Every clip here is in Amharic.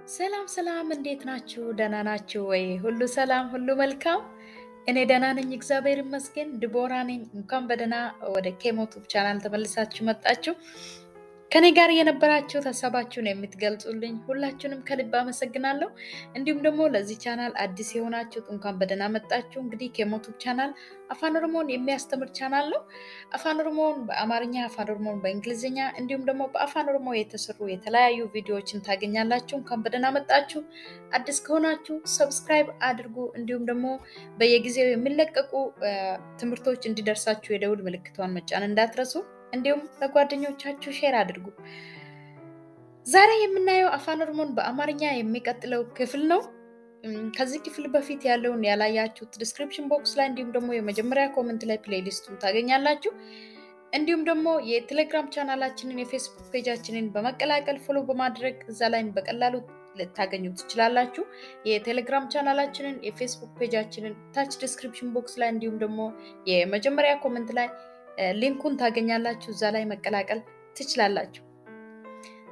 ሰላም ሰላም እንዴት ናችሁ? ደህና ናችሁ ወይ? ሁሉ ሰላም፣ ሁሉ መልካም። እኔ ደህና ነኝ፣ እግዚአብሔር ይመስገን። ድቦራ ነኝ። እንኳን በደህና ወደ ኬሞቱብ ቻናል ተመልሳችሁ መጣችሁ። ከኔ ጋር የነበራችሁ ሀሳባችሁን የምትገልጹልኝ ሁላችሁንም ከልብ አመሰግናለሁ። እንዲሁም ደግሞ ለዚህ ቻናል አዲስ የሆናችሁት እንኳን በደህና መጣችሁ። እንግዲህ ኬሞቱብ ቻናል አፋን ኦሮሞን የሚያስተምር ቻናል ነው። አፋን ኦሮሞን በአማርኛ፣ አፋን ኦሮሞን በእንግሊዝኛ እንዲሁም ደግሞ በአፋን ኦሮሞ የተሰሩ የተለያዩ ቪዲዮዎችን ታገኛላችሁ። እንኳን በደህና መጣችሁ። አዲስ ከሆናችሁ ሰብስክራይብ አድርጉ። እንዲሁም ደግሞ በየጊዜው የሚለቀቁ ትምህርቶች እንዲደርሳችሁ የደውል ምልክቷን መጫን እንዳትረሱ። እንዲሁም ለጓደኞቻችሁ ሼር አድርጉ። ዛሬ የምናየው አፋን ኦሮሞን በአማርኛ የሚቀጥለው ክፍል ነው። ከዚህ ክፍል በፊት ያለውን ያላያችሁት ዲስክሪፕሽን ቦክስ ላይ እንዲሁም ደግሞ የመጀመሪያ ኮሜንት ላይ ፕሌሊስቱን ታገኛላችሁ። እንዲሁም ደግሞ የቴሌግራም ቻናላችንን የፌስቡክ ፔጃችንን በመቀላቀል ፎሎ በማድረግ እዛ ላይ በቀላሉ ልታገኙ ትችላላችሁ። የቴሌግራም ቻናላችንን የፌስቡክ ፔጃችንን ታች ዲስክሪፕሽን ቦክስ ላይ እንዲሁም ደግሞ የመጀመሪያ ኮሜንት ላይ ሊንኩን ታገኛላችሁ። እዛ ላይ መቀላቀል ትችላላችሁ።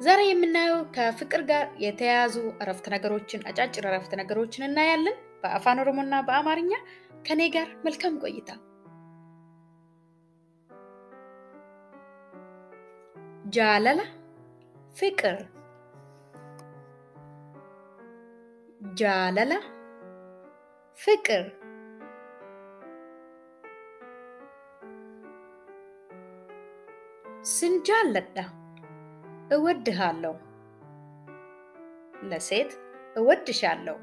ዛሬ የምናየው ከፍቅር ጋር የተያያዙ አረፍተ ነገሮችን አጫጭር አረፍተ ነገሮችን እናያለን በአፋን ኦሮሞና በአማርኛ። ከኔ ጋር መልካም ቆይታ። ጃለላ ፍቅር፣ ጃለላ ፍቅር። ስንጃለዳ እወድሃለሁ፣ ለሴት እወድሻለሁ።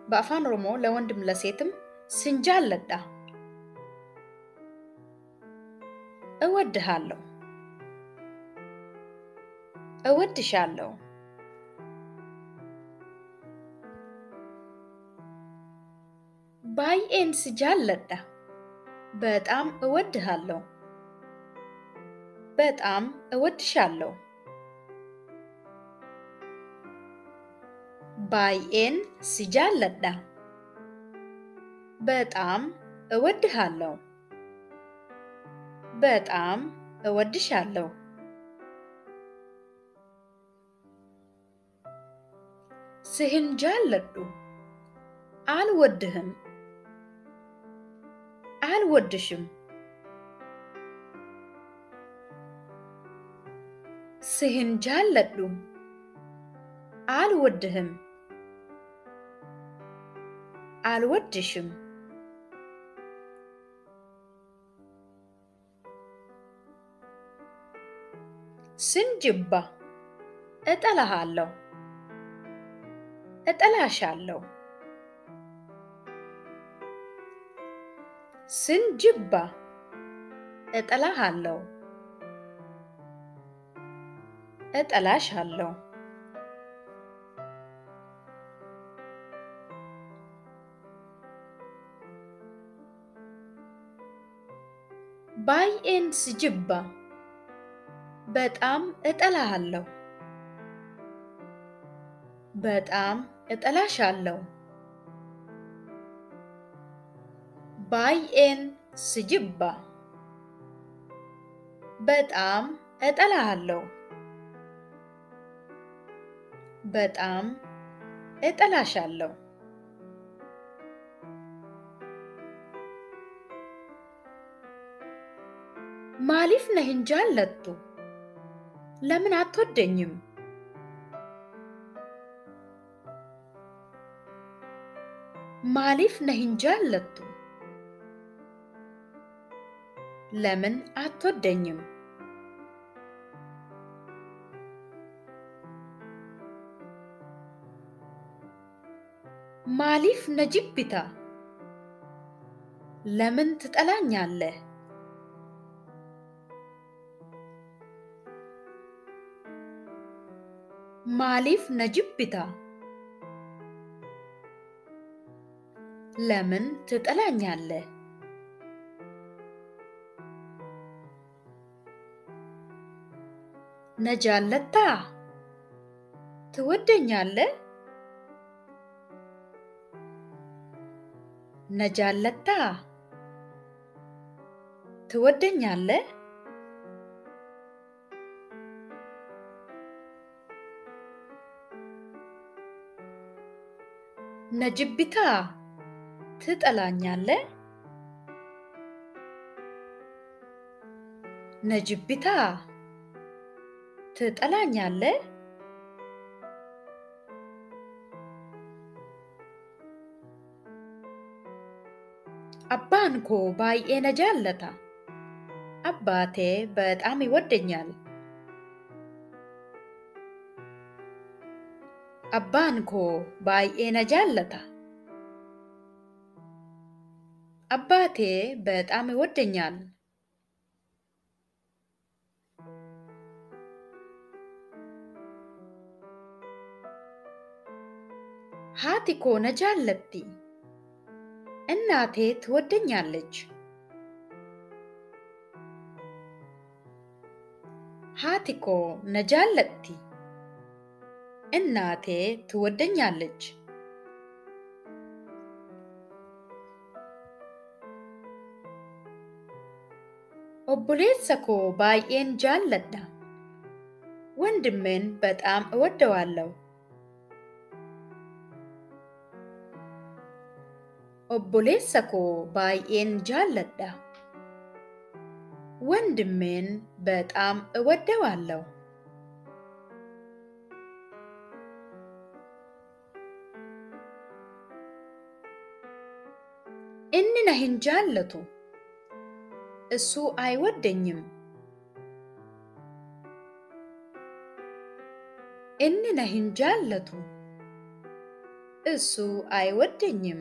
በአፋን ኦሮሞ ለወንድም ለሴትም ስንጃለዳ እወድሃለሁ፣ እወድሻለሁ። ባይኤን ስጃለዳ በጣም እወድሃለሁ፣ በጣም እወድሻለሁ። ባይኤን ስጃለዳ በጣም እወድሃለሁ፣ በጣም እወድሻለሁ። ስህንጃለዱ አልወድህም፣ አልወድሽም። ስህንጃለዱ አልወድህም፣ አልወድሽም። ስንጅባ እጠላሃለሁ፣ እጠላሻለሁ። ስንጅባ እጠላሃለሁ፣ እጠላሻለሁ። ባይኤን ስጅባ በጣም እጠላሃለሁ፣ በጣም እጠላሻለሁ። ባይኤን ስጅባ በጣም እጠላሃለሁ፣ በጣም እጠላሻለሁ። ማሊፍ ነህንጃለቱ ለምን አትወደኝም? ማሊፍ ነህንጃለቱ ለምን አትወደኝም? ማሊፍ ነጅብታ ለምን ትጠላኛለህ? ማሊፍ ነጅብታ ለምን ትጠላኛለህ? ነጃለታ ትወደኛለህ? ነጃለታ ትወደኛለህ? ነጅብታ ትጠላኛለህ? ነጅብታ ትጠላኛለህ? አባን ኮ ባይኤ ነጃለታ አባቴ በጣም ይወደኛል። አባን ኮ ባይኤ ነጃለታ አባቴ በጣም ይወደኛል። ሃቲ ኮ ነጃለቲ እናቴ ትወደኛለች። ሃቲ ኮ ነጃለቲ እናቴ ትወደኛለች። ኦቦሌሳ ኮ ባይኤን ጃለዳ ወንድሜን በጣም እወደዋለሁ። ኦቦሌሳ ኮ ባይኤን ጃለዳ ወንድሜን በጣም እወደዋለሁ። inni na hin jaallatu እሱ አይወደኝም። inni na hin jaallatu እሱ አይወደኝም።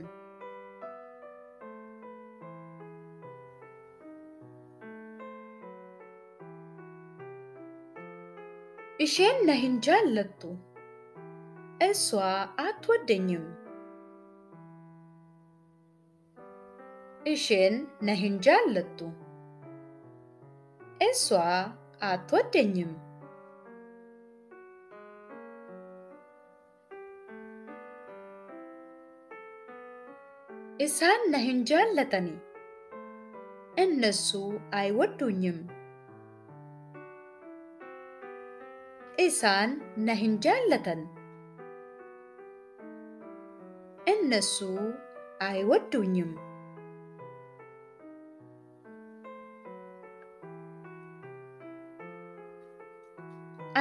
isheen na hin jaallattu እሷ አትወደኝም። isheen na hin jaallattu እሷ አትወደኝም። isaan na hin jaallatani እነሱ አይወዱኝም። isaan na hin jaallatan እነሱ አይወዱኝም።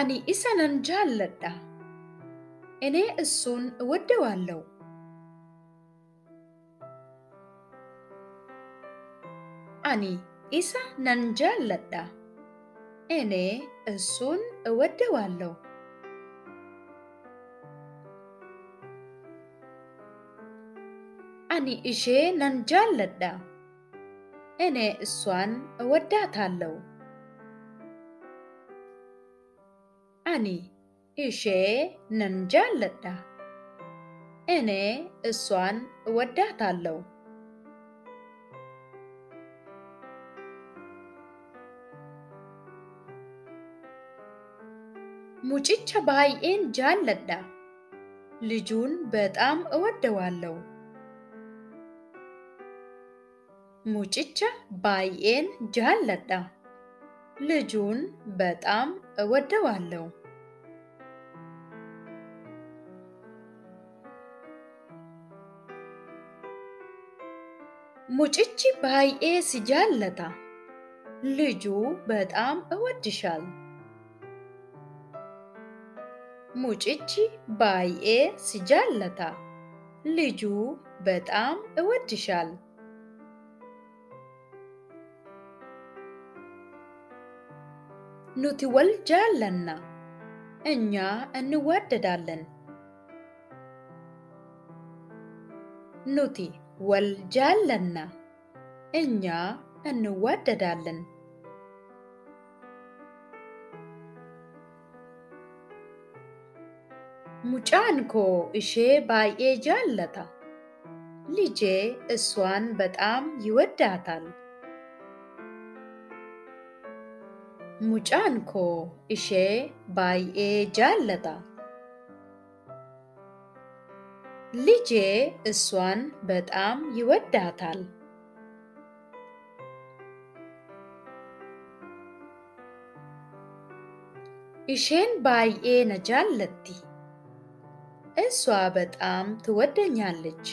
ani isa nan jaalladha እኔ እሱን እወደዋለሁ። ani isa nan jaalladha እኔ እሱን እወደዋለሁ። ani ishee nan jaalladha እኔ እሷን እወዳታለሁ። ani ishee nan jaalladha እኔ እሷን እወዳታለሁ። mucicha baay'een jaalladha ልጁን በጣም እወደዋለሁ። mucicha baay'een jaalladha ልጁን በጣም እወደዋለሁ። mucichi baay'ee si jaallata ልጁ በጣም እወድሻል። mucichi baay'ee si jaallata ልጁ በጣም እወድሻል። nuti wal jaallanna እኛ እንዋደዳለን። nuti wal jaallanna እኛ እንዋደዳለን። mucaan koo ishee baay'ee jaallata ልጄ እሷን በጣም ይወዳታል። mucaan koo ishee baay'ee jaallata ልጄ እሷን በጣም ይወዳታል። isheen baay'ee na jaallatti እሷ በጣም ትወደኛለች።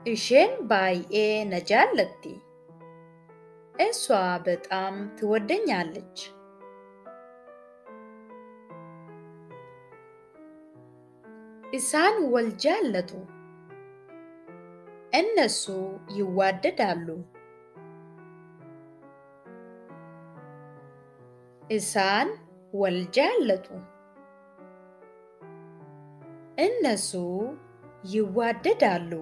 isheen baay'ee na jaallatti. እሷ በጣም ትወደኛለች። isaan wal jaallatu. እነሱ ይዋደዳሉ። isaan wal jaallatu. እነሱ ይዋደዳሉ።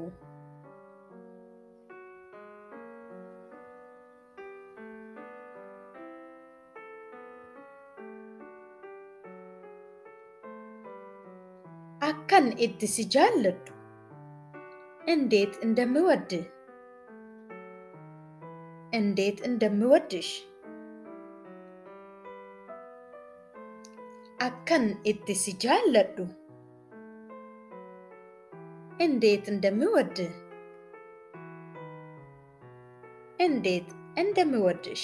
akkan itti si jaalladhu. እንዴት እንደምወድህ እንዴት እንደምወድሽ። akkan itti si jaalladhu. እንዴት እንደምወድህ እንዴት እንደምወድሽ።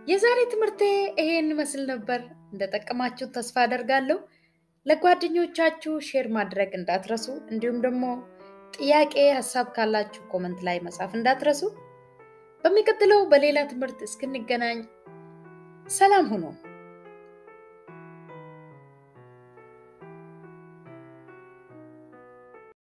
የዛሬ ትምህርቴ ይሄን መስል ነበር። እንደተጠቀማችሁ ተስፋ አደርጋለሁ። ለጓደኞቻችሁ ሼር ማድረግ እንዳትረሱ። እንዲሁም ደግሞ ጥያቄ ሐሳብ ካላችሁ ኮሜንት ላይ መጻፍ እንዳትረሱ። በሚቀጥለው በሌላ ትምህርት እስክንገናኝ ሰላም ሁኑ።